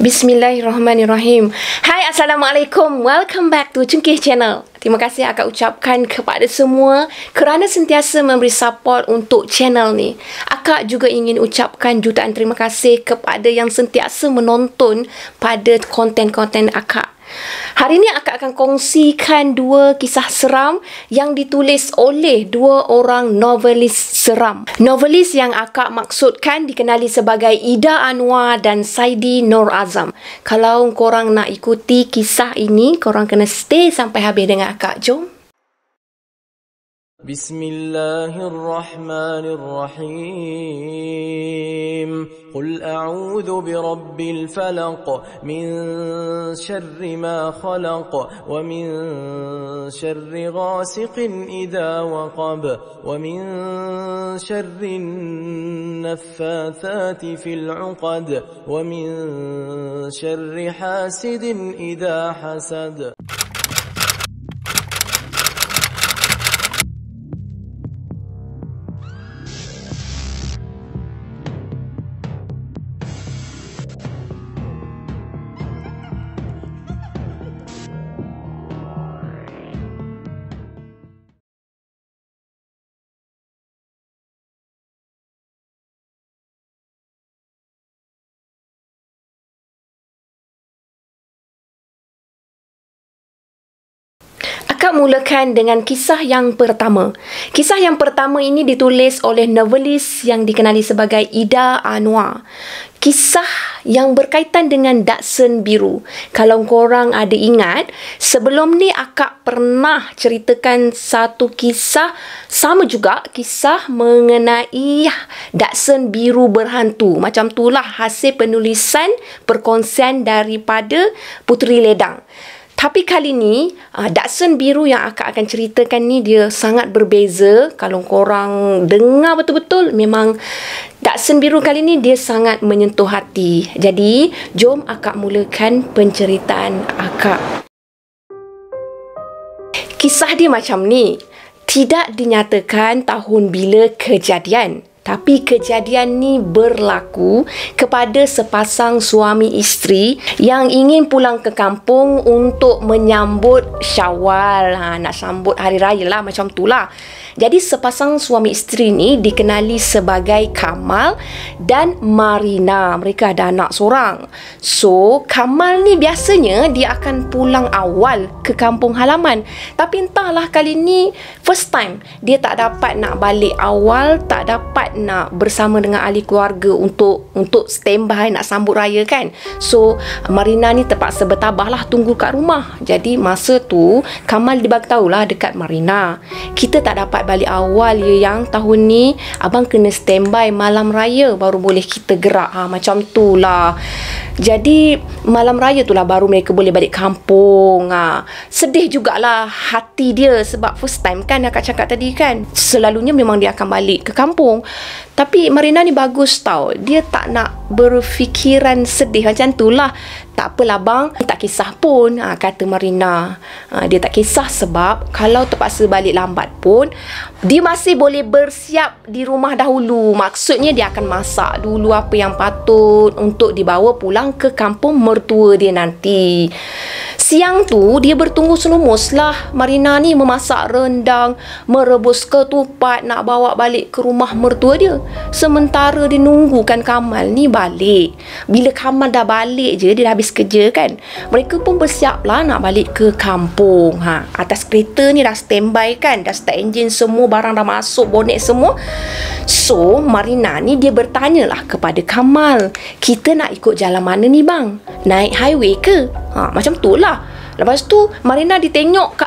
Bismillahirrahmanirrahim. Hai, Assalamualaikum. Welcome back to Cengkih Channel. Terima kasih akak ucapkan kepada semua kerana sentiasa memberi support untuk channel ni. Akak juga ingin ucapkan jutaan terima kasih kepada yang sentiasa menonton pada konten-konten akak. Hari ini akak akan kongsikan dua kisah seram yang ditulis oleh dua orang novelis seram. Novelis yang akak maksudkan dikenali sebagai Ida Anwar dan Saidi Nur Azam. Kalau korang nak ikuti kisah ini, korang kena stay sampai habis dengan akak. Jom. Bismillahirrahmanirrahim. Qul a'udhu birabbil falaq min syarri ma khalaq wa min syarri ghasiqin idha waqab wa min syarri naffathati fil 'uqad wa min syarri hasidin idha hasad. Akak mulakan dengan kisah yang pertama. Kisah yang pertama ini ditulis oleh novelis yang dikenali sebagai Ida Anwar. Kisah yang berkaitan dengan Dachshund biru. Kalau korang ada ingat, sebelum ni akak pernah ceritakan satu kisah, sama juga kisah mengenai Dachshund biru berhantu. Macam itulah hasil penulisan perkongsian daripada Puteri Ledang. Tapi kali ni, Dachshund biru yang akak akan ceritakan ni dia sangat berbeza. Kalau korang dengar betul-betul, memang Dachshund biru kali ni dia sangat menyentuh hati. Jadi, jom akak mulakan penceritaan akak. Kisah dia macam ni. Tidak dinyatakan tahun bila kejadian. Tapi kejadian ni berlaku kepada sepasang suami isteri yang ingin pulang ke kampung untuk menyambut Syawal. Nak sambut hari raya lah, macam tu lah. Jadi sepasang suami isteri ni dikenali sebagai Kamal dan Marina. Mereka ada anak seorang. So, Kamal ni biasanya dia akan pulang awal ke kampung halaman. Tapi entahlah kali ni first time dia tak dapat nak balik awal, tak dapat nak bersama dengan ahli keluarga untuk standby nak sambut raya kan. So Marina ni terpaksa bertabah lah tunggu kat rumah. Jadi masa tu Kamal dibagi tahulah dekat Marina, kita tak dapat balik awal ya yang, tahun ni abang kena standby malam raya baru boleh kita gerak. Macam tu lah. Jadi malam raya tu lah baru mereka boleh balik kampung. Sedih jugalah hati dia sebab first time kan akak cakap tadi kan. Selalunya memang dia akan balik ke kampung. Tapi Marina ni bagus tau. Dia tak nak berfikiran sedih macam tu lah. Tak apalah bang, tak kisah pun, kata Marina. Dia tak kisah sebab kalau terpaksa balik lambat pun, dia masih boleh bersiap di rumah dahulu. Maksudnya dia akan masak dulu apa yang patut untuk dibawa pulang ke kampung mertua dia nanti. Siang tu dia bertunggu selumus lah. Marina ni memasak rendang, merebus ketupat nak bawa balik ke rumah mertua dia. Sementara dia nunggukan Kamal ni balik. Bila Kamal dah balik je, dia dah habis kerja kan, mereka pun bersiap lah nak balik ke kampung. Atas kereta ni dah standby kan, dah start enjin semua, barang dah masuk, bonet semua. So Marina ni dia bertanya lah kepada Kamal, kita nak ikut jalan mana ni bang? Naik highway ke? Macam tu lah. Lepas tu Marina ditengok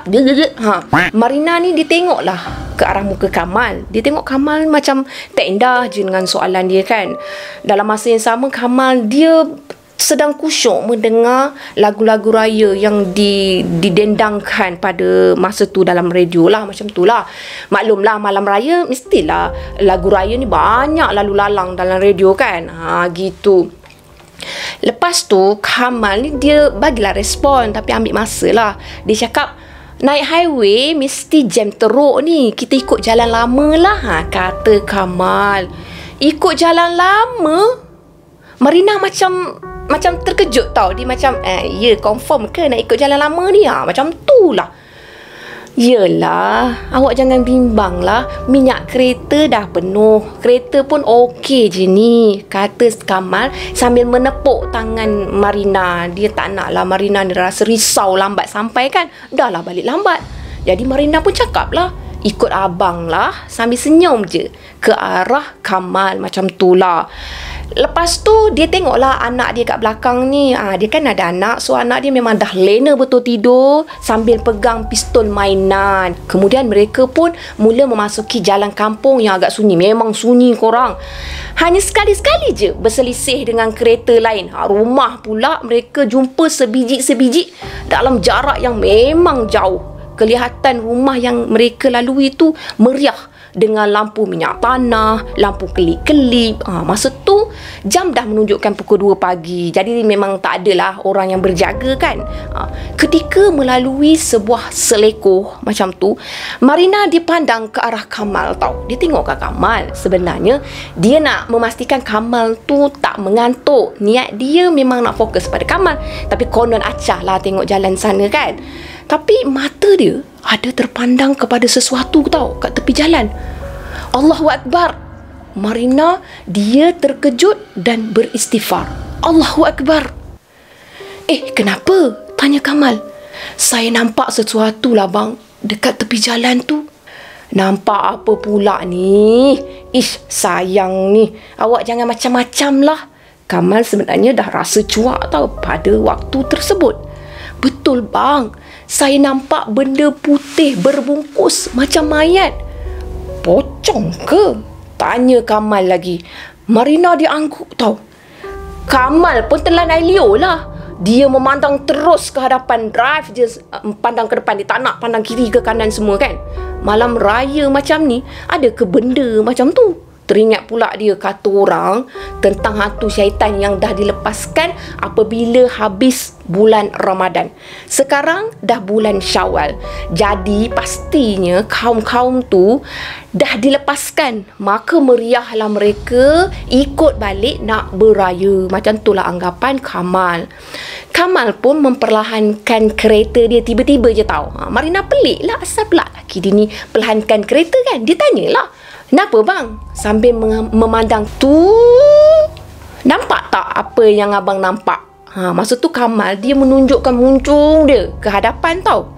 Marina ni ditengok lah ke arah muka Kamal. Dia tengok Kamal macam tak indah je dengan soalan dia kan. Dalam masa yang sama Kamal dia sedang kusyuk mendengar lagu-lagu raya yang didendangkan pada masa tu dalam radio lah. Macam tu lah. Maklumlah malam raya mestilah lagu raya ni banyak lalu lalang dalam radio kan. Gitu. Lepas tu Kamal ni dia bagilah respon, tapi ambil masa lah. Dia cakap, naik highway mesti jam teruk ni, kita ikut jalan lama lah. Kata Kamal. Ikut jalan lama? Marina macam macam terkejut tau. Dia macam, ya confirm ke nak ikut jalan lama ni? Macam tu lah. Yelah, awak jangan bimbang lah. Minyak kereta dah penuh. Kereta pun okey je ni, kata Kamal sambil menepuk tangan Marina. Dia tak nak lah Marina ni rasa risau lambat sampai kan. Dah lah balik lambat. Jadi Marina pun cakap lah, ikut abang lah, sambil senyum je ke arah Kamal macam tu lah. Lepas tu dia tengoklah anak dia kat belakang ni. Dia kan ada anak, so anak dia memang dah lena betul tidur sambil pegang pistol mainan. Kemudian mereka pun mula memasuki jalan kampung yang agak sunyi. Memang sunyi korang. Hanya sekali-sekali je berselisih dengan kereta lain. Rumah pula mereka jumpa sebiji-sebiji dalam jarak yang memang jauh. Kelihatan rumah yang mereka lalui tu meriah dengan lampu minyak tanah, lampu kelip-kelip. Masa tu jam dah menunjukkan pukul 2 pagi. Jadi memang tak adalah orang yang berjaga kan. Ketika melalui sebuah selekoh macam tu, Marina dipandang ke arah Kamal tau. Dia tengok ke Kamal. Sebenarnya dia nak memastikan Kamal tu tak mengantuk. Niat dia memang nak fokus pada Kamal. Tapi konon acah lah tengok jalan sana kan. Tapi mata dia ada terpandang kepada sesuatu tau kat tepi jalan. Allahu Akbar. Marina dia terkejut dan beristighfar. Allahu Akbar. Kenapa? Tanya Kamal. Saya nampak sesuatu lah bang dekat tepi jalan tu. Nampak apa pula ni? Sayang ni. Awak jangan macam-macam lah. Kamal sebenarnya dah rasa cuak tau pada waktu tersebut. Betul bang. Saya nampak benda putih berbungkus macam mayat. Pocong ke? Tanya Kamal lagi. Marina dia angguk tau. Kamal pun telan air liur lah. Dia memandang terus ke hadapan, drive je, pandang ke depan. Dia tak nak pandang kiri ke kanan semua kan. Malam raya macam ni, ada ke benda macam tu? Teringat pula dia kata orang tentang hantu syaitan yang dah dilepaskan apabila habis bulan Ramadan. Sekarang dah bulan Syawal. Jadi pastinya kaum-kaum tu dah dilepaskan. Maka meriahlah mereka ikut balik nak beraya. Macam itulah anggapan Kamal. Kamal pun memperlahankan kereta dia tiba-tiba je tau. Marina pelik lah, asal pula laki dia ni perlahankan kereta kan. Dia tanyalah, kenapa bang? Sambil memandang tu, nampak tak apa yang abang nampak? Masa tu Kamal dia menunjukkan muncung dia ke hadapan tau.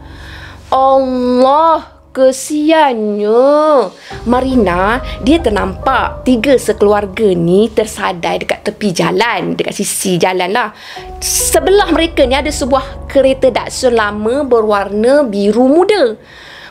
Allah, kesiannya. Marina dia ternampak 3 sekeluarga ni tersadai dekat tepi jalan, dekat sisi jalan lah. Sebelah mereka ni ada sebuah kereta Datsun lama berwarna biru muda.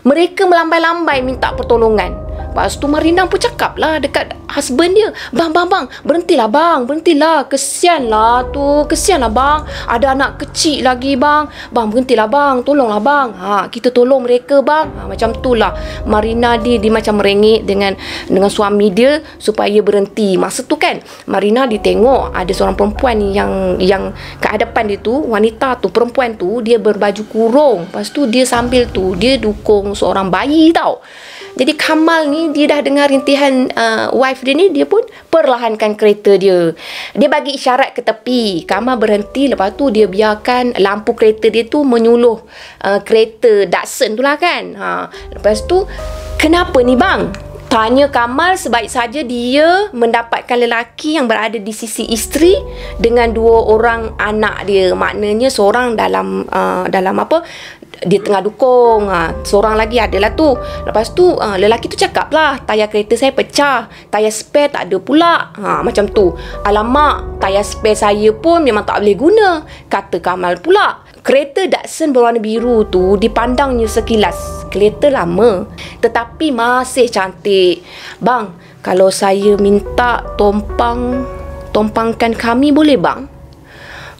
Mereka melambai-lambai minta pertolongan. Lepas tu Marina pun cakap lah dekat husband dia, Bang, berhentilah bang, berhentilah. Kesian lah tu, kesian lah bang. Ada anak kecil lagi bang. Bang, berhentilah bang, tolonglah bang. Kita tolong mereka bang. Macam tu lah. Marina dia macam merengek dengan suami dia supaya berhenti. Masa tu kan, Marina ditengok ada seorang perempuan yang kat hadapan dia tu, wanita tu, perempuan tu, dia berbaju kurung. Lepas tu dia sambil tu, dia dukung seorang bayi tau. Jadi Kamal ni dia dah dengar rintihan wife dia ni, dia pun perlahankan kereta dia. Dia bagi isyarat ke tepi. Kamal berhenti, lepas tu dia biarkan lampu kereta dia tu menyuluh kereta Datsun tu lah kan. Lepas tu, kenapa ni bang? Tanya Kamal sebaik saja dia mendapatkan lelaki yang berada di sisi isteri dengan 2 orang anak dia. Maknanya seorang dalam apa? Dia tengah dukung, seorang lagi adalah tu. Lepas tu lelaki tu cakap lah, tayar kereta saya pecah, tayar spare tak ada pula. Macam tu. Alamak, tayar spare saya pun memang tak boleh guna, kata Kamal pula. Kereta Datsun berwarna biru tu dipandangnya sekilas kereta lama, tetapi masih cantik. Bang, kalau saya minta tompangkan kami boleh bang?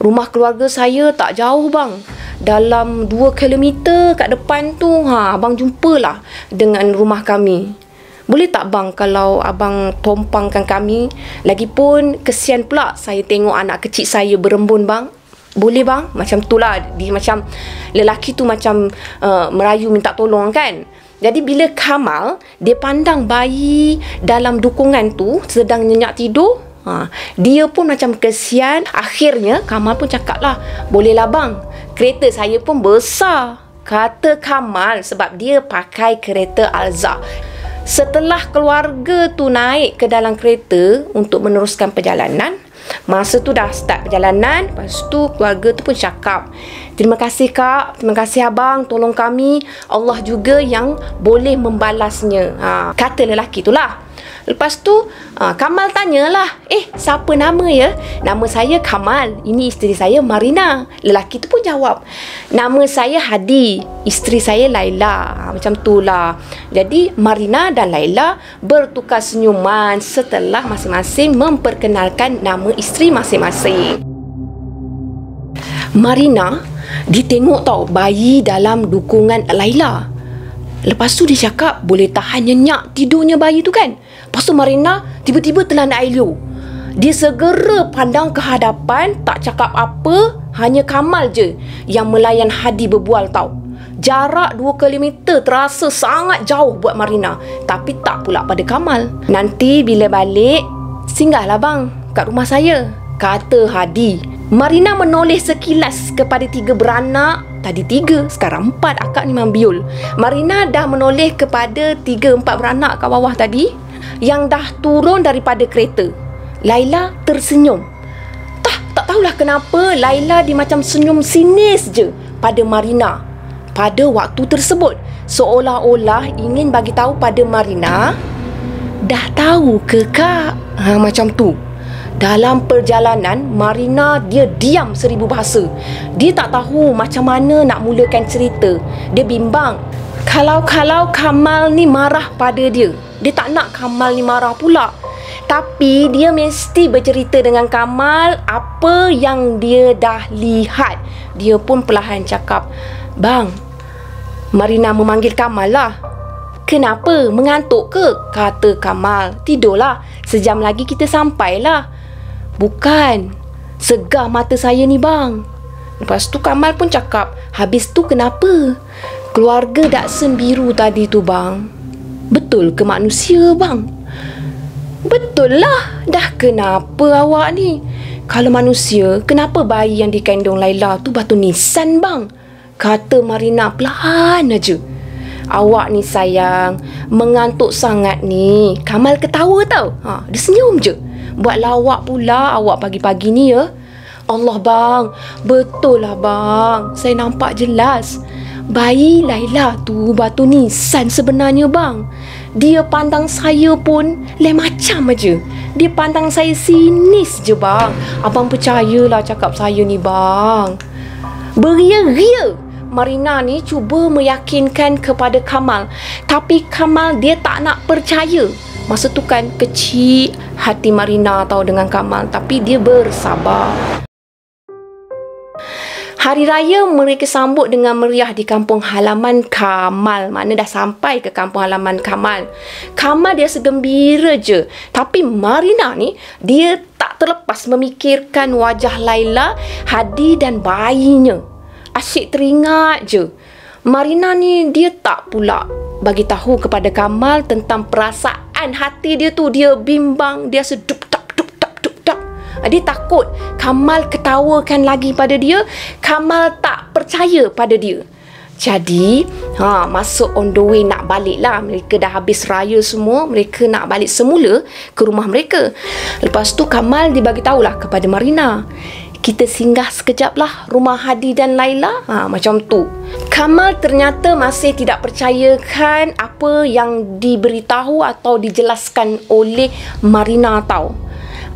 Rumah keluarga saya tak jauh bang, dalam 2 kilometer kat depan tu. Abang jumpalah dengan rumah kami. Boleh tak bang kalau abang tompangkan kami? Lagipun kesian pula saya tengok anak kecil saya berembun bang. Boleh bang? Macam tu lah. Dia macam, lelaki tu macam merayu minta tolong kan. Jadi bila Kamal dia pandang bayi dalam dukungan tu sedang nyenyak tidur, Dia pun macam kesian. Akhirnya Kamal pun cakap lah, bolehlah bang, kereta saya pun besar, kata Kamal, sebab dia pakai kereta Alza. Setelah keluarga tu naik ke dalam kereta untuk meneruskan perjalanan, masa tu dah start perjalanan, lepas tu keluarga tu pun cakap, terima kasih kak, terima kasih abang, tolong kami, Allah juga yang boleh membalasnya, kata lelaki tu lah. Lepas tu Kamal tanyalah, siapa nama ya? Nama saya Kamal, ini isteri saya Marina. Lelaki tu pun jawab, nama saya Hadi, isteri saya Laila. Macam tu lah. Jadi Marina dan Laila bertukar senyuman setelah masing-masing memperkenalkan nama isteri masing-masing. Marina, dia tengok tau bayi dalam dukungan Laila. Lepas tu dia cakap, boleh tahan nyenyak tidurnya bayi tu kan? Lepas tu Marina tiba-tiba telan air liur. Dia segera pandang ke hadapan, tak cakap apa, hanya Kamal je yang melayan Hadi berbual tau. Jarak 2 kilometer terasa sangat jauh buat Marina, tapi tak pula pada Kamal. Nanti bila balik, singgahlah bang kat rumah saya, kata Hadi. Marina menoleh sekilas kepada 3 beranak. Tadi 3, sekarang 4 akak ni mambiul. Marina dah menoleh kepada 3-4 beranak kat bawah tadi yang dah turun daripada kereta. Laila tersenyum. Tak tahulah kenapa Laila dia macam senyum sinis je pada Marina pada waktu tersebut, seolah-olah ingin bagi tahu pada Marina, dah tahu ke kak? Macam tu. Dalam perjalanan, Marina dia diam 1000 bahasa. Dia tak tahu macam mana nak mulakan cerita. Dia bimbang. Kalau Kamal ni marah pada dia, dia tak nak Kamal ni marah pula. Tapi dia mesti bercerita dengan Kamal apa yang dia dah lihat. Dia pun perlahan cakap, bang, Marina memanggil Kamal lah. Kenapa? Mengantuk ke? Kata Kamal. Tidurlah, sejam lagi kita sampailah. Bukan, segar mata saya ni bang. Lepas tu Kamal pun cakap, habis tu kenapa? Keluarga Daksen biru tadi tu bang, betul ke manusia bang? Betul lah. Dah kenapa awak ni? Kalau manusia, kenapa bayi yang dikandung Laila tu batu nisan bang? Kata Marina perlahan aja. Awak ni sayang, mengantuk sangat ni. Kamal ketawa tau. Dia senyum je. Buat lawak pula awak pagi-pagi ni ya. Allah bang, betul lah bang, saya nampak jelas. Bayi Laila tu batu nisan sebenarnya bang. Dia pandang saya pun lain macam aja. Dia pandang saya sinis je bang. Abang percayalah cakap saya ni bang. Beria-ria Marina ni cuba meyakinkan kepada Kamal, tapi Kamal dia tak nak percaya. Masa tu kan kecil hati Marina tahu dengan Kamal, tapi dia bersabar. Hari raya mereka sambut dengan meriah di kampung halaman Kamal. Mana dah sampai ke kampung halaman Kamal. Kamal dia segembira je. Tapi Marina ni, dia tak terlepas memikirkan wajah Laila, Hadi dan bayinya. Asyik teringat je. Marina ni dia tak pula bagi tahu kepada Kamal tentang perasaan hati dia tu. Dia bimbang, dia sedup tak. Dia takut Kamal ketawakan lagi pada dia. Kamal tak percaya pada dia. Jadi masuk on the way nak balik lah. Mereka dah habis raya semua. Mereka nak balik semula ke rumah mereka. Lepas tu Kamal dia bagi tahulah kepada Marina, kita singgah sekejap lah rumah Hadi dan Laila. Macam tu. Kamal ternyata masih tidak percayakan apa yang diberitahu atau dijelaskan oleh Marina tau.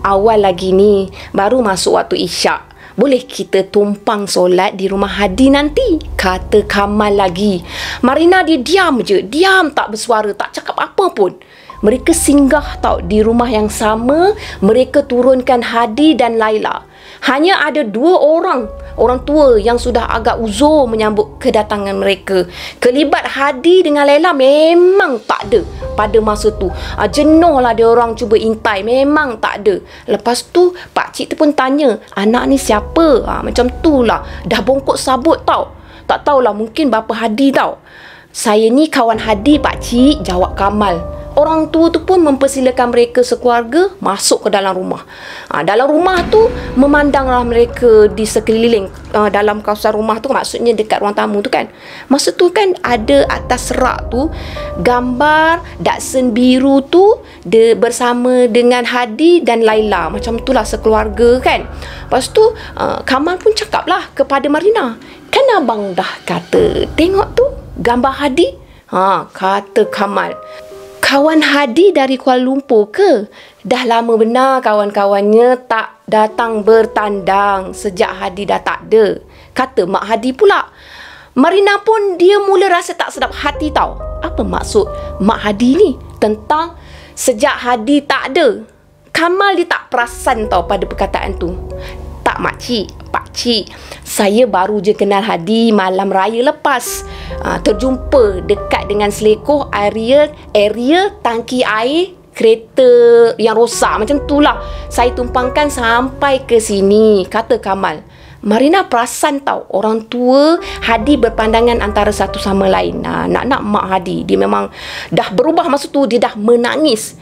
Awal lagi ni, baru masuk waktu isyak. Boleh kita tumpang solat di rumah Hadi nanti? Kata Kamal lagi. Marina dia diam je. Diam tak bersuara, tak cakap apa pun. Mereka singgah tau di rumah yang sama. Mereka turunkan Hadi dan Laila. Hanya ada 2 orang tua yang sudah agak uzur menyambut kedatangan mereka. Kelibat Hadi dengan Laila memang tak ada pada masa tu. Jenuh lah dia orang cuba intai, memang tak ada. Lepas tu pakcik tu pun tanya, anak ni siapa? Macam tu lah. Dah bongkok sabut tau. Tak tahulah, mungkin bapa Hadi tau. Saya ni kawan Hadi pakcik, jawab Kamal. orang tua tu pun mempersilakan mereka sekeluarga masuk ke dalam rumah. Dalam rumah tu memandanglah mereka di sekeliling. Dalam kawasan rumah tu, maksudnya dekat ruang tamu tu kan. Masa tu kan ada atas rak tu gambar Datsun biru tu bersama dengan Hadi dan Laila. Macam itulah sekeluarga kan. Lepas tu Kamal pun cakap lah kepada Marina, kan abang dah kata tengok tu gambar Hadi. Kata Kamal, kawan Hadi dari Kuala Lumpur ke? Dah lama benar kawan-kawannya tak datang bertandang sejak Hadi dah tak ada. Kata Mak Hadi pula. Marina pun dia mula rasa tak sedap hati tau. Apa maksud Mak Hadi ni tentang sejak Hadi tak ada? Kamal dia tak perasan tau pada perkataan tu. Tak makcik, pakcik, saya baru je kenal Hadi malam raya lepas. Terjumpa dekat dengan selekoh area tangki air kereta yang rosak. Macam tu lah saya tumpangkan sampai ke sini, kata Kamal. Marina perasan tau orang tua Hadi berpandangan antara satu sama lain. Nak Mak Hadi, dia memang dah berubah masa tu, dia dah menangis.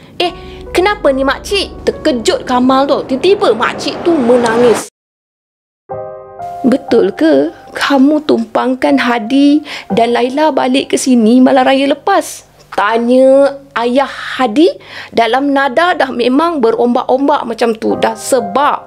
Kenapa ni makcik? Terkejut Kamal tu. Tiba-tiba makcik tu menangis. Betul ke kamu tumpangkan Hadi dan Laila balik ke sini malam raya lepas? Tanya ayah Hadi dalam nada dah memang berombak-ombak macam tu. Dah sebab.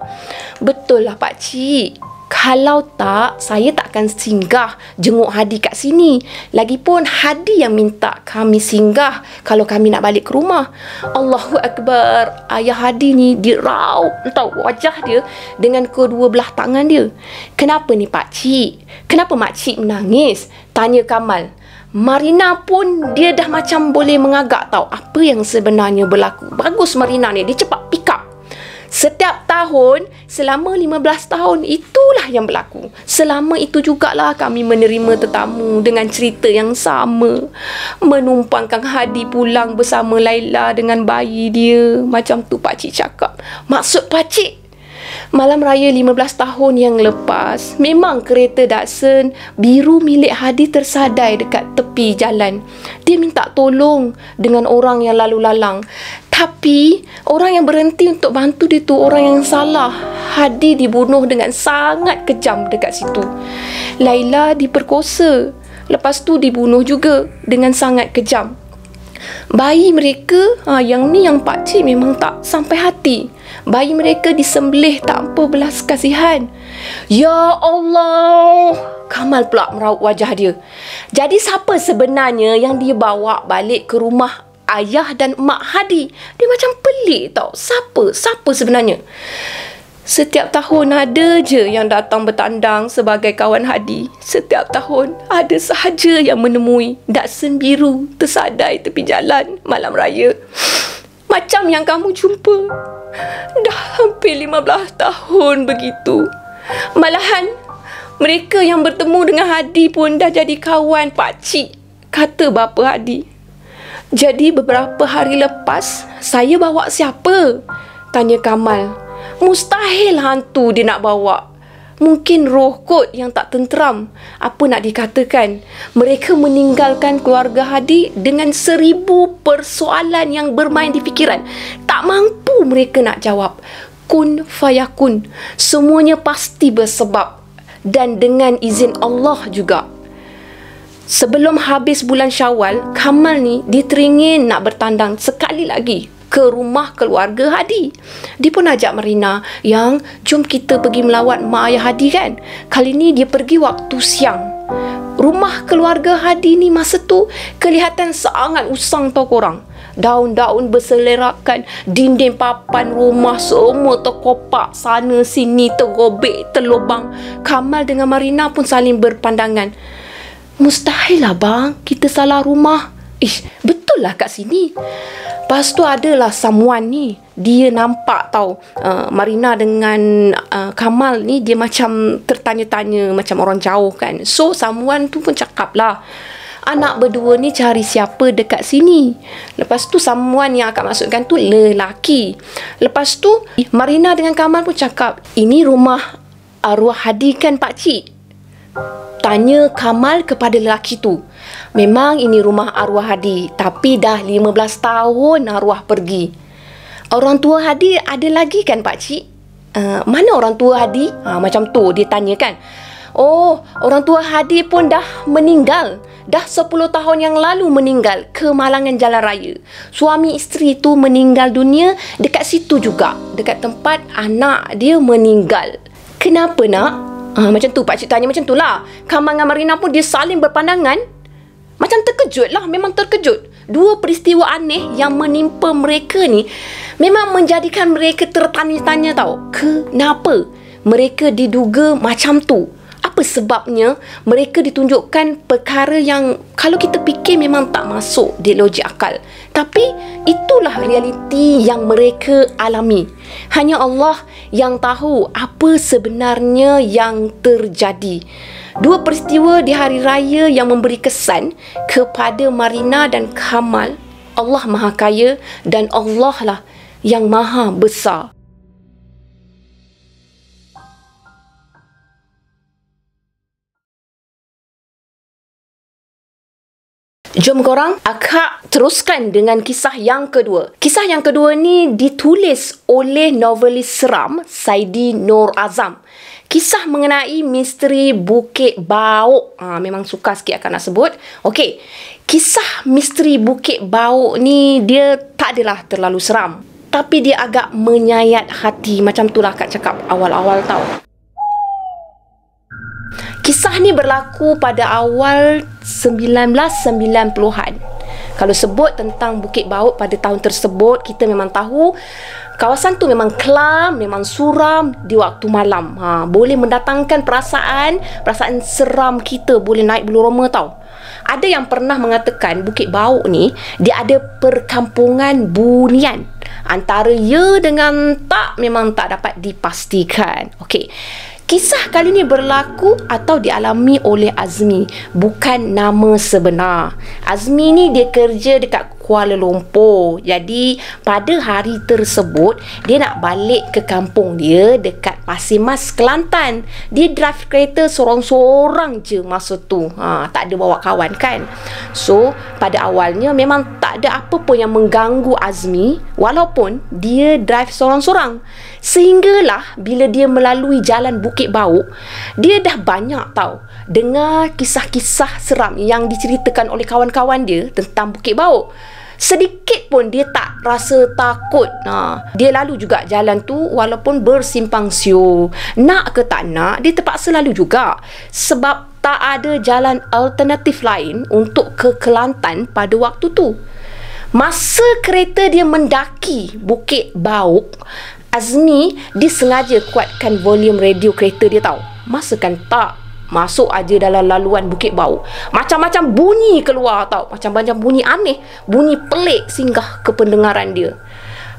Betul lah pakcik. Kalau tak, saya takkan singgah jenguk Hadi kat sini. Lagipun Hadi yang minta kami singgah kalau kami nak balik ke rumah. Allahu Akbar. Ayah Hadi ni diraup tahu wajah dia dengan kedua belah tangan dia. Kenapa ni pakcik? Kenapa makcik menangis? Tanya Kamal. Marina pun dia dah macam boleh mengagak tahu apa yang sebenarnya berlaku. Bagus Marina ni, dia cepat pick up. Setiap tahun, selama 15 tahun, itulah yang berlaku. Selama itu jugalah kami menerima tetamu dengan cerita yang sama. Menumpangkan Hadi pulang bersama Laila dengan bayi dia. Macam tu pakcik cakap. Maksud pakcik, malam raya 15 tahun yang lepas, memang kereta Datsun biru milik Hadi tersadai dekat tepi jalan. Dia minta tolong dengan orang yang lalu lalang. Tapi orang yang berhenti untuk bantu dia tu orang yang salah. Hadi dibunuh dengan sangat kejam dekat situ. Laila diperkosa. Lepas tu dibunuh juga dengan sangat kejam. Bayi mereka, yang ni yang pakcik memang tak sampai hati. Bayi mereka disembelih tanpa belas kasihan. Ya Allah! Kamal pula meraup wajah dia. Jadi siapa sebenarnya yang dia bawa balik ke rumah ayah dan Mak Hadi? Dia macam pelik tau. Siapa sebenarnya? Setiap tahun ada je yang datang bertandang sebagai kawan Hadi. Setiap tahun ada sahaja yang menemui Datsun biru tersadai tepi jalan malam raya. Macam yang kamu jumpa. Dah hampir 15 tahun begitu. Malahan mereka yang bertemu dengan Hadi pun dah jadi kawan pakcik, kata bapa Hadi. Jadi beberapa hari lepas, saya bawa siapa? Tanya Kamal. Mustahil hantu dia nak bawa. Mungkin roh kot yang tak tenteram. Apa nak dikatakan? Mereka meninggalkan keluarga Hadi dengan 1000 persoalan yang bermain di fikiran. Tak mampu mereka nak jawab. Kun fayakun. Semuanya pasti bersebab. Dan dengan izin Allah juga. Sebelum habis bulan Syawal, Kamal ni dia teringin nak bertandang sekali lagi ke rumah keluarga Hadi. Dia pun ajak Marina, yang jom kita pergi melawat mak ayah Hadi kan. Kali ni dia pergi waktu siang. Rumah keluarga Hadi ni masa tu kelihatan sangat usang tau korang. Daun-daun berselerakan, dinding papan rumah semua terkopak, sana sini tergobek, terlubang. Kamal dengan Marina pun saling berpandangan. Mustahil lah bang, kita salah rumah. Betul lah kat sini. Lepas tu adalah someone ni, dia nampak tahu Marina dengan Kamal ni dia macam tertanya-tanya macam orang jauh kan. So someone tu pun cakap lah, anak berdua ni cari siapa dekat sini. Lepas tu someone yang akak maksudkan tu lelaki. Lepas tu Marina dengan Kamal pun cakap, ini rumah arwah Hadi kan pakcik? tanya Kamal kepada lelaki tu. Memang ini rumah arwah Hadi, tapi dah 15 tahun arwah pergi. Orang tua Hadi ada lagi kan pakcik? Mana orang tua Hadi? Macam tu dia tanya kan. Oh, orang tua Hadi pun dah meninggal. Dah 10 tahun yang lalu meninggal, kemalangan jalan raya. Suami isteri tu meninggal dunia dekat situ juga, dekat tempat anak dia meninggal. Kenapa nak? Macam tu pakcik tanya, macam tu lah. Kamal dengan Marina pun dia saling berpandangan. Macam terkejut lah, memang terkejut. Dua peristiwa aneh yang menimpa mereka ni memang menjadikan mereka tertanya-tanya tau. Kenapa mereka diduga macam tu? Apa sebabnya mereka ditunjukkan perkara yang kalau kita fikir memang tak masuk di logik akal. Tapi itulah realiti yang mereka alami. Hanya Allah yang tahu apa sebenarnya yang terjadi. Dua peristiwa di hari raya yang memberi kesan kepada Marina dan Kamal. Allah Maha Kaya dan Allah lah yang Maha Besar. Jom korang, akak teruskan dengan kisah yang kedua. Kisah yang kedua ni ditulis oleh novelis seram Saidi Nur Azam. Kisah mengenai misteri Bukit Bauk. Memang suka sikit akak nak sebut. Okey, kisah misteri Bukit Bauk ni dia tak adalah terlalu seram, tapi dia agak menyayat hati. Macam itulah akak cakap awal-awal tau. Kisah ni berlaku pada awal 1990-an. Kalau sebut tentang Bukit Bauk pada tahun tersebut, kita memang tahu kawasan tu memang kelam, memang suram di waktu malam. Boleh mendatangkan perasaan seram kita, boleh naik bulu roma tau. Ada yang pernah mengatakan Bukit Bauk ni dia ada perkampungan bunian. Antara ya dengan tak memang tak dapat dipastikan. Okey. Kisah kali ni berlaku atau dialami oleh Azmi, bukan nama sebenar. Azmi ni dia kerja dekat Kuala Lumpur. Jadi pada hari tersebut dia nak balik ke kampung dia dekat Pasir Mas, Kelantan. Dia drive kereta sorang-sorang je masa tu. Tak ada bawa kawan kan. So pada awalnya memang tak ada apa pun yang mengganggu Azmi walaupun dia drive sorang-sorang. Sehinggalah bila dia melalui jalan Bukit Bauk, dia dah banyak tahu dengar kisah-kisah seram yang diceritakan oleh kawan-kawan dia tentang Bukit Bauk. Sedikit pun dia tak rasa takut. Dia lalu juga jalan tu walaupun bersimpang siur. Nak ke tak nak, dia terpaksa lalu juga. Sebab tak ada jalan alternatif lain untuk ke Kelantan pada waktu tu. Masa kereta dia mendaki Bukit Bauk, Azmi dia sengaja kuatkan volume radio kereta dia tahu. Masa kan tak, masuk aja dalam laluan Bukit Bauk, macam-macam bunyi keluar tau. Macam-macam bunyi aneh, bunyi pelik singgah ke pendengaran dia.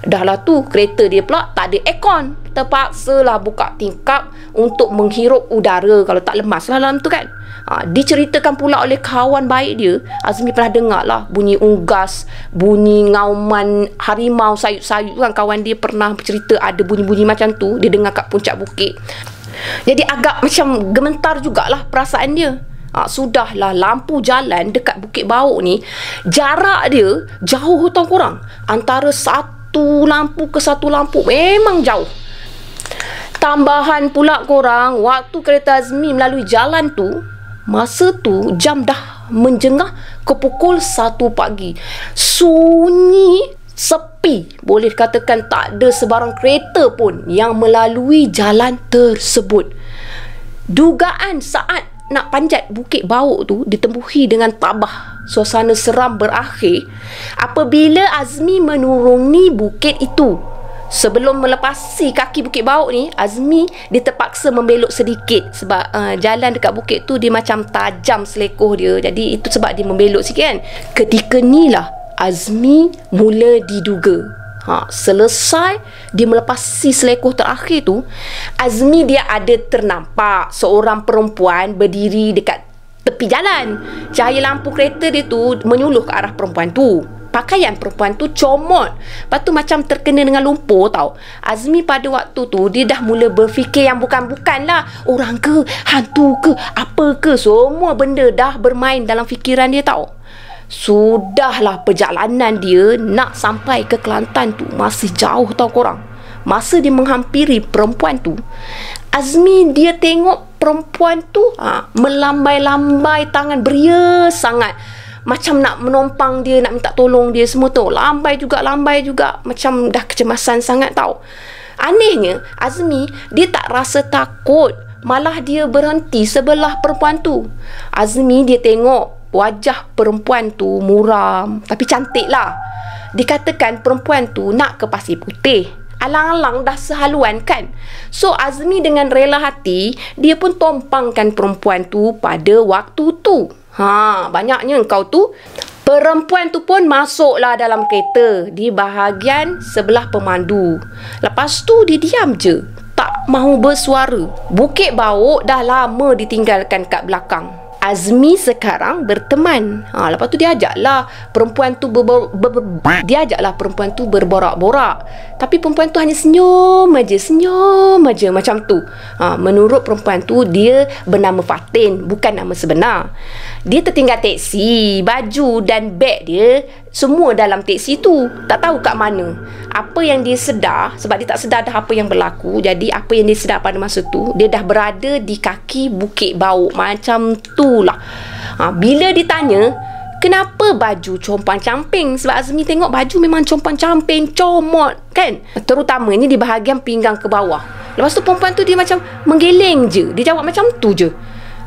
Dah lah tu kereta dia pula tak ada aircon. Terpaksalah buka tingkap untuk menghirup udara kalau tak lemas lah dalam tu kan. Diceritakan pula oleh kawan baik dia, Azmi pernah dengar lah bunyi unggas, bunyi ngauman harimau sayut-sayut kan. Kawan dia pernah cerita ada bunyi-bunyi macam tu dia dengar kat puncak bukit. Jadi agak macam gementar jugalah perasaan dia. Sudahlah lampu jalan dekat Bukit Bauk ni jarak dia jauh tau korang. Antara satu lampu ke satu lampu memang jauh. Tambahan pula korang, waktu kereta Azmi melalui jalan tu, masa tu jam dah menjengah ke pukul 1 pagi. Sunyi, sepi. Boleh dikatakan tak ada sebarang kereta pun yang melalui jalan tersebut. Dugaan saat nak panjat Bukit Bauk tu ditembuhi dengan tabah. Suasana seram berakhir apabila Azmi menuruni bukit itu. Sebelum melepasi kaki Bukit Bauk ni, Azmi dia terpaksa membelok sedikit sebab jalan dekat bukit tu dia macam tajam selekoh dia. Jadi itu sebab dia membelok sikit kan. Ketika ni lah Azmi mula diduga. Selesai dia melepasi selekoh terakhir tu, Azmi dia ada ternampak seorang perempuan berdiri dekat tepi jalan. Cahaya lampu kereta dia tu menyuluh ke arah perempuan tu. pakaian perempuan tu comot. Lepas tu macam terkena dengan lumpur tau. Azmi pada waktu tu dia dah mula berfikir yang bukan-bukan lah. Orang ke, hantu ke, apa ke, semua benda dah bermain dalam fikiran dia tau. Sudahlah perjalanan dia nak sampai ke Kelantan tu masih jauh tau korang. Masa dia menghampiri perempuan tu, Azmi dia tengok perempuan tu melambai-lambai tangan, beria sangat. Macam nak menompang dia, nak minta tolong dia semua tu. Lambai juga. Macam dah kecemasan sangat tau. Anehnya, Azmi dia tak rasa takut. Malah dia berhenti sebelah perempuan tu. Azmi dia tengok wajah perempuan tu muram tapi cantik lah. Dikatakan perempuan tu nak ke Pasir Putih. Alang-alang dah sehaluan kan. So Azmi dengan rela hati, dia pun tompangkan perempuan tu pada waktu tu. Banyaknya kau tu. Perempuan tu pun masuklah dalam kereta di bahagian sebelah pemandu. Lepas tu dia diam je, tak mahu bersuara. Bukit Bauk dah lama ditinggalkan kat belakang. Azmi sekarang berteman. Lepas tu dia ajaklah perempuan tu berborak-borak. Tapi perempuan tu hanya senyum aja macam tu. Menurut perempuan tu, dia bernama Fatin, bukan nama sebenar. Dia tertinggal teksi, baju dan beg dia semua dalam teksi tu. Tak tahu kat mana. Apa yang dia sedar, sebab dia tak sedar dah apa yang berlaku. Jadi apa yang dia sedar pada masa tu, dia dah berada di kaki Bukit Bauk. Macam tu lah. Bila ditanya kenapa baju compang-camping, sebab Azmi tengok baju memang compang-camping, comot kan, terutamanya di bahagian pinggang ke bawah. Lepas tu perempuan tu dia macam menggeleng je. Dia jawab macam tu je.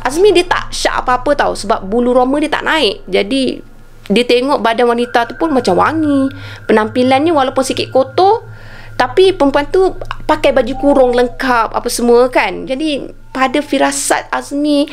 Azmi dia tak syak apa-apa tau, sebab bulu roma dia tak naik. Jadi dia tengok badan wanita tu pun macam wangi. Penampilannya walaupun sikit kotor, tapi perempuan tu pakai baju kurung lengkap apa semua kan. Jadi pada firasat Azmi,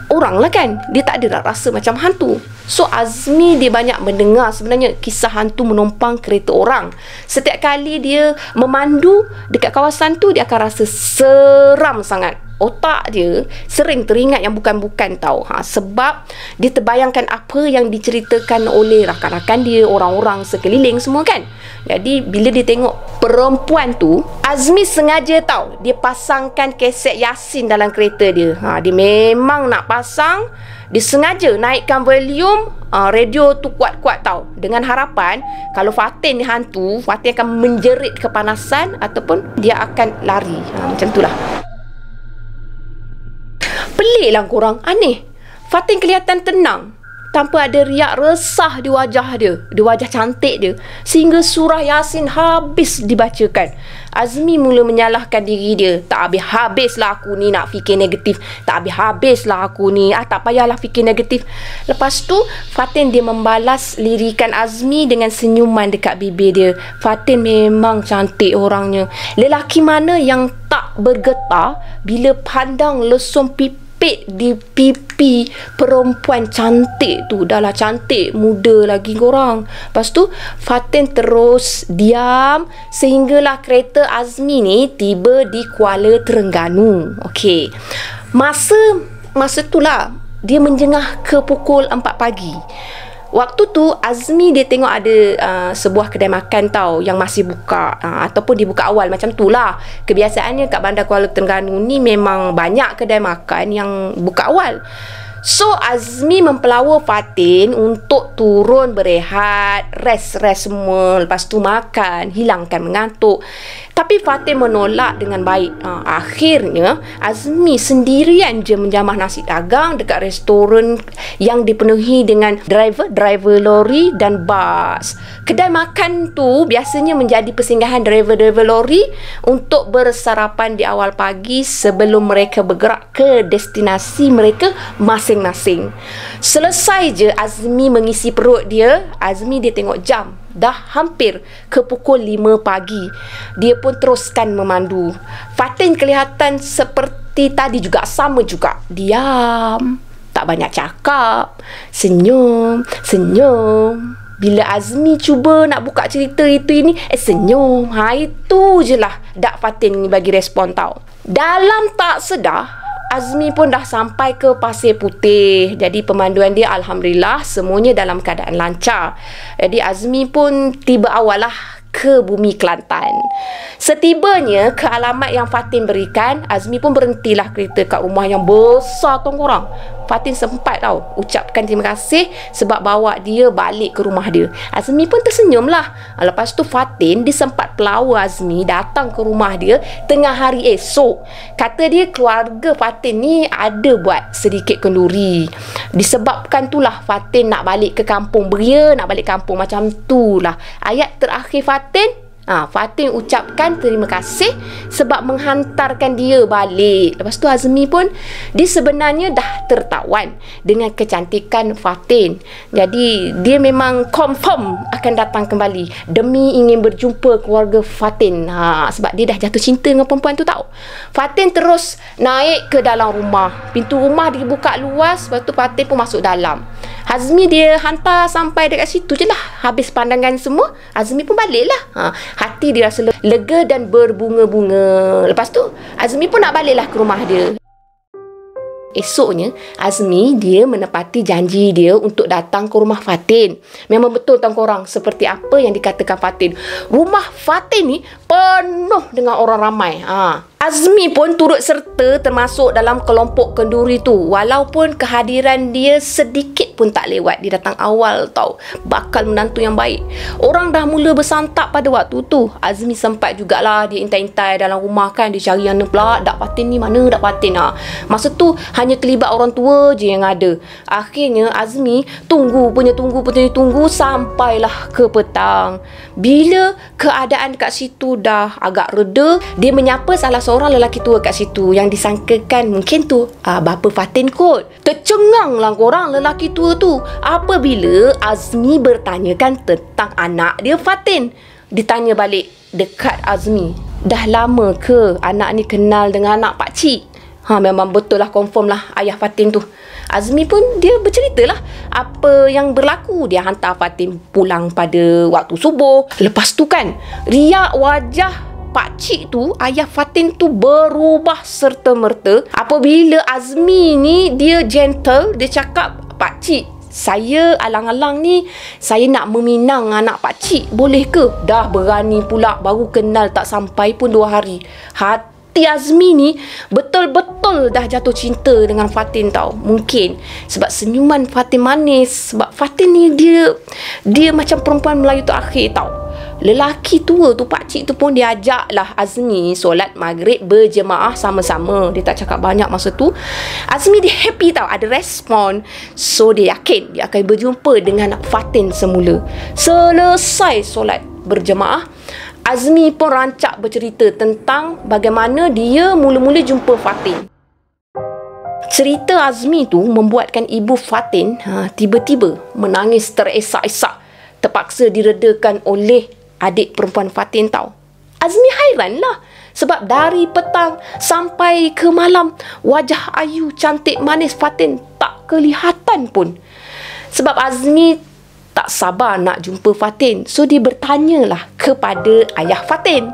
orang lah kan, dia tak ada rasa macam hantu. So Azmi dia banyak mendengar sebenarnya kisah hantu menumpang kereta orang. Setiap kali dia memandu dekat kawasan tu, dia akan rasa seram sangat. Otak dia sering teringat yang bukan-bukan tau. Sebab dia terbayangkan apa yang diceritakan oleh rakan-rakan dia, orang-orang sekeliling semua kan. Jadi bila dia tengok perempuan tu, Azmi sengaja tau dia pasangkan kaset Yasin dalam kereta dia. Dia memang nak pasang. Dia sengaja naikkan volume radio tu kuat-kuat tau, dengan harapan kalau Fatin ni hantu, Fatin akan menjerit kepanasan ataupun dia akan lari. Macam tu lah. Pelik lah korang, aneh. Fatin kelihatan tenang, tanpa ada riak resah di wajah dia, di wajah cantik dia, sehingga surah Yasin habis dibacakan. Azmi mula menyalahkan diri dia. Tak habis-habislah aku ni nak fikir negatif. Tak habis-habislah aku ni. Tak payahlah fikir negatif. Lepas tu Fatin dia membalas lirikan Azmi dengan senyuman dekat bibir dia. Fatin memang cantik orangnya. Lelaki mana yang tak bergetar bila pandang lesung pipit di pipi perempuan cantik tu. Dah lah cantik, muda lagi korang. Lepas tu Fatin terus diam sehinggalah kereta Azmi ni tiba di Kuala Terengganu. Okey. Masa tu lah dia menjengah ke pukul 4 pagi. Waktu tu Azmi dia tengok ada sebuah kedai makan tau yang masih buka, ataupun dibuka awal macam tu lah. Kebiasaannya kat Bandar Kuala Terengganu ni memang banyak kedai makan yang buka awal. So Azmi mempelawa Fatin untuk turun berehat, rest semua, lepas tu makan, hilangkan mengantuk. Tapi Fatin menolak dengan baik. Akhirnya Azmi sendirian je menjamah nasi dagang dekat restoran yang dipenuhi dengan driver lori dan bas. Kedai makan tu biasanya menjadi persinggahan driver lori untuk bersarapan di awal pagi sebelum mereka bergerak ke destinasi mereka masing-masing. Selesai je Azmi mengisi perut dia, Azmi dia tengok jam, dah hampir ke pukul 5 pagi. Dia pun teruskan memandu. Fatin kelihatan seperti tadi juga, sama juga. Diam, tak banyak cakap, senyum. Bila Azmi cuba nak buka cerita itu ini, senyum. Itu je lah Dak Fatin ni bagi respon tau. Dalam tak sedar, Azmi pun dah sampai ke Pasir Putih. Jadi pemanduan dia alhamdulillah semuanya dalam keadaan lancar. Jadi Azmi pun tiba awal lah ke Bumi Kelantan. Setibanya ke alamat yang Fatin berikan, Azmi pun berhentilah kereta kat rumah yang besar tu korang. Fatin sempat ucapkan terima kasih sebab bawa dia balik ke rumah dia. Azmi pun tersenyum lah. Lepas tu Fatin dia sempat pelawa Azmi datang ke rumah dia tengah hari esok. Kata dia keluarga Fatin ni ada buat sedikit kenduri. Disebabkan tu lah Fatin nak balik ke kampung. Beria nak balik kampung, macam tu lah. Ayat terakhir Fatin ucapkan terima kasih sebab menghantarkan dia balik. Lepas tu Azmi pun dia sebenarnya dah tertawan dengan kecantikan Fatin. Jadi dia memang confirm akan datang kembali demi ingin berjumpa keluarga Fatin. Sebab dia dah jatuh cinta dengan perempuan tu tau. Fatin terus naik ke dalam rumah. Pintu rumah dibuka luas. Lepas tu Fatin pun masuk dalam. Azmi dia hantar sampai dekat situ je lah. Habis pandangan semua, Azmi pun balik lah. Hati dia rasa lega dan berbunga-bunga. Lepas tu Azmi pun nak baliklah ke rumah dia. Esoknya Azmi dia menepati janji dia untuk datang ke rumah Fatin. Memang betul tuan korang, seperti apa yang dikatakan Fatin. Rumah Fatin ni penuh dengan orang ramai. Azmi pun turut serta termasuk dalam kelompok kenduri tu. Walaupun kehadiran dia sedikit pun tak lewat. Dia datang awal tau. Bakal menantu yang baik. Orang dah mula bersantap pada waktu tu. Azmi sempat jugalah dia intai-intai dalam rumah kan. Dia cari mana pula Dak Fatin ni, mana Dak Fatin. Masa tu hanya terlibat orang tua je yang ada. Akhirnya Azmi tunggu sampailah ke petang. Bila keadaan kat situ dah agak reda, dia menyapa salah seorang lelaki tua kat situ yang disangkakan mungkin tu bapa Fatin kot. Tercengang lah korang lelaki tua tu apabila Azmi bertanyakan tentang anak dia Fatin. Ditanya balik dekat Azmi, dah lama ke anak ni kenal dengan anak pakcik? Memang betul lah, confirm lah ayah Fatin tu. Azmi pun dia bercerita lah apa yang berlaku. Dia hantar Fatin pulang pada waktu subuh. Lepas tu kan, riak wajah pakcik tu, ayah Fatin tu berubah serta-merta. Apabila Azmi ni dia gentle, dia cakap, pakcik, saya alang-alang ni saya nak meminang anak pakcik, boleh ke? Dah berani pula, baru kenal tak sampai pun 2 hari. Hati Azmi ni betul-betul dah jatuh cinta dengan Fatin tau. Mungkin sebab senyuman Fatin manis. Sebab Fatin ni dia macam perempuan Melayu terakhir tau. Lelaki tua tu, pakcik tu pun dia ajaklah Azmi solat maghrib berjemaah sama-sama. Dia tak cakap banyak masa tu. Azmi dia happy tau, ada respon. So dia yakin dia akan berjumpa dengan Fatin semula. Selesai solat berjemaah, Azmi pun rancak bercerita tentang bagaimana dia mula-mula jumpa Fatin. Cerita Azmi tu membuatkan ibu Fatin tiba-tiba menangis teresak-esak. Terpaksa diredakan oleh adik perempuan Fatin tau. Azmi hairan lah sebab dari petang sampai ke malam wajah ayu cantik manis Fatin tak kelihatan pun. Sebab Azmi tak sabar nak jumpa Fatin. So dia bertanyalah kepada ayah Fatin,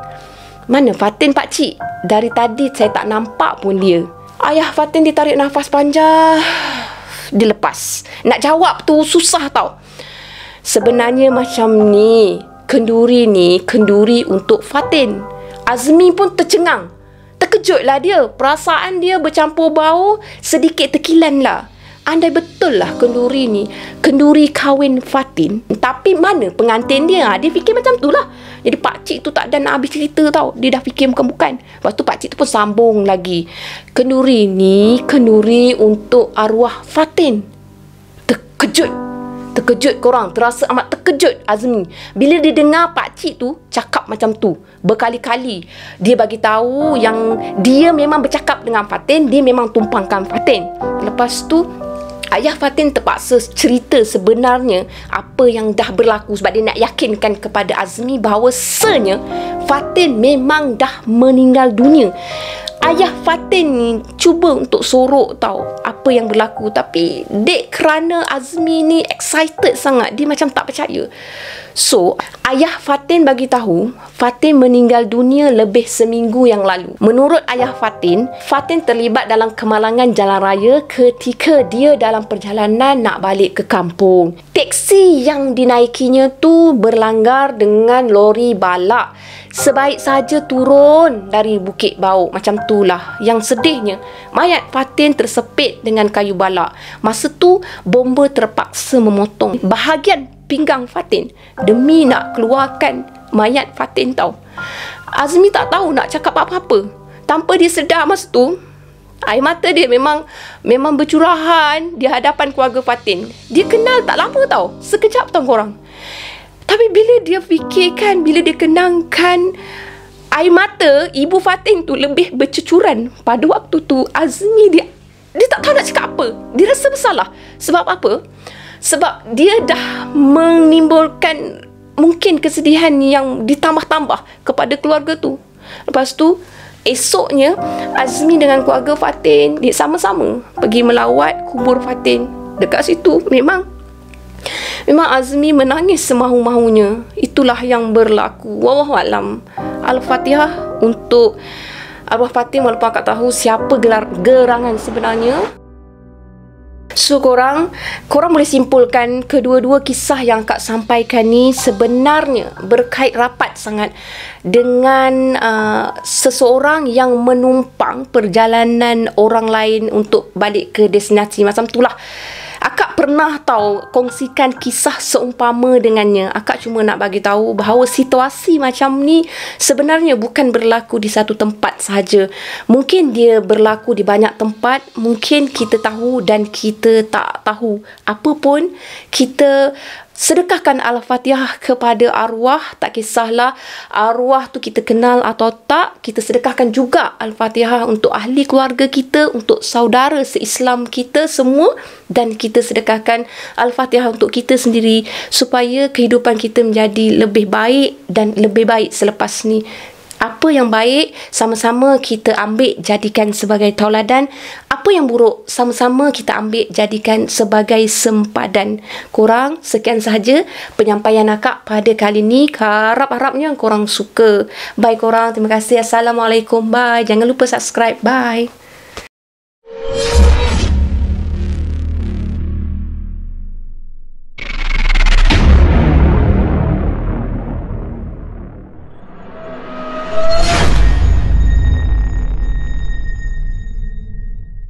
mana Fatin pakcik? Dari tadi saya tak nampak pun dia. Ayah Fatin ditarik nafas panjang, dia lepas. Nak jawab tu susah tau. Sebenarnya macam ni, kenduri ni kenduri untuk Fatin. Azmi pun tercengang. Terkejutlah dia. Perasaan dia bercampur bau, sedikit terkilan lah. Andai betul lah kenduri ni kenduri kahwin Fatin, tapi mana pengantin dia? Dia fikir macam tu lah. Jadi pakcik tu tak ada nak habis cerita tau. Dia dah fikir bukan-bukan. Lepas tu pakcik tu pun sambung lagi. Kenduri ni kenduri untuk arwah Fatin. Terkejut korang. Terasa amat terkejut Azmi bila dia dengar pakcik tu cakap macam tu. Berkali-kali dia bagi tahu yang dia memang bercakap dengan Fatin, dia memang tumpangkan Fatin. Lepas tu ayah Fatin terpaksa cerita sebenarnya apa yang dah berlaku sebab dia nak yakinkan kepada Azmi bahawasanya Fatin memang dah meninggal dunia. ayah Fatin ni cuba untuk sorok tahu apa yang berlaku, tapi dek kerana Azmi ni excited sangat, dia macam tak percaya. So, ayah Fatin bagi tahu Fatin meninggal dunia lebih seminggu yang lalu. Menurut ayah Fatin, Fatin terlibat dalam kemalangan jalan raya ketika dia dalam perjalanan nak balik ke kampung. Teksi yang dinaikinya tu berlanggar dengan lori balak. Sebaik saja turun dari Bukit Bauk. Macam itulah. Yang sedihnya, mayat Fatin tersepit dengan kayu balak. Masa tu, bomba terpaksa memotong bahagian pinggang Fatin demi nak keluarkan mayat Fatin tahu. Azmi tak tahu nak cakap apa-apa. Tanpa dia sedar masa tu, air mata dia memang bercurahan di hadapan keluarga Fatin. Dia kenal tak lama tahu. Sekejap tahu korang. Tapi bila dia fikirkan, bila dia kenangkan air mata ibu Fatin tu lebih bercucuran pada waktu tu, Azmi dia tak tahu nak cakap apa. Dia rasa bersalah. Sebab apa? Sebab dia dah menimbulkan mungkin kesedihan yang ditambah-tambah kepada keluarga tu. Lepas tu, esoknya Azmi dengan keluarga Fatin dia sama-sama pergi melawat kubur Fatin. Dekat situ memang Azmi menangis semahu-mahunya. Itulah yang berlaku. Wallahualam. Al-Fatihah untuk arwah Fatin, walaupun akak tahu siapa gerangan sebenarnya. So korang boleh simpulkan kedua-dua kisah yang Kak sampaikan ni sebenarnya berkait rapat sangat dengan seseorang yang menumpang perjalanan orang lain untuk balik ke destinasi. Macam itulah. Akak pernah tahu kongsikan kisah seumpama dengannya. Akak cuma nak bagi tahu bahawa situasi macam ni sebenarnya bukan berlaku di satu tempat sahaja. Mungkin dia berlaku di banyak tempat. Mungkin kita tahu dan kita tak tahu. Apa pun, kita sedekahkan Al-Fatihah kepada arwah. Tak kisahlah arwah tu kita kenal atau tak, kita sedekahkan juga Al-Fatihah untuk ahli keluarga kita, untuk saudara se-Islam kita semua, dan kita sedekahkan Al-Fatihah untuk kita sendiri supaya kehidupan kita menjadi lebih baik dan lebih baik selepas ni. Apa yang baik, sama-sama kita ambil jadikan sebagai tauladan. Apa yang buruk, sama-sama kita ambil jadikan sebagai sempadan. Korang, sekian sahaja penyampaian akak pada kali ni. Harap-harapnya korang suka. Bye korang, terima kasih. Assalamualaikum. Bye. Jangan lupa subscribe. Bye.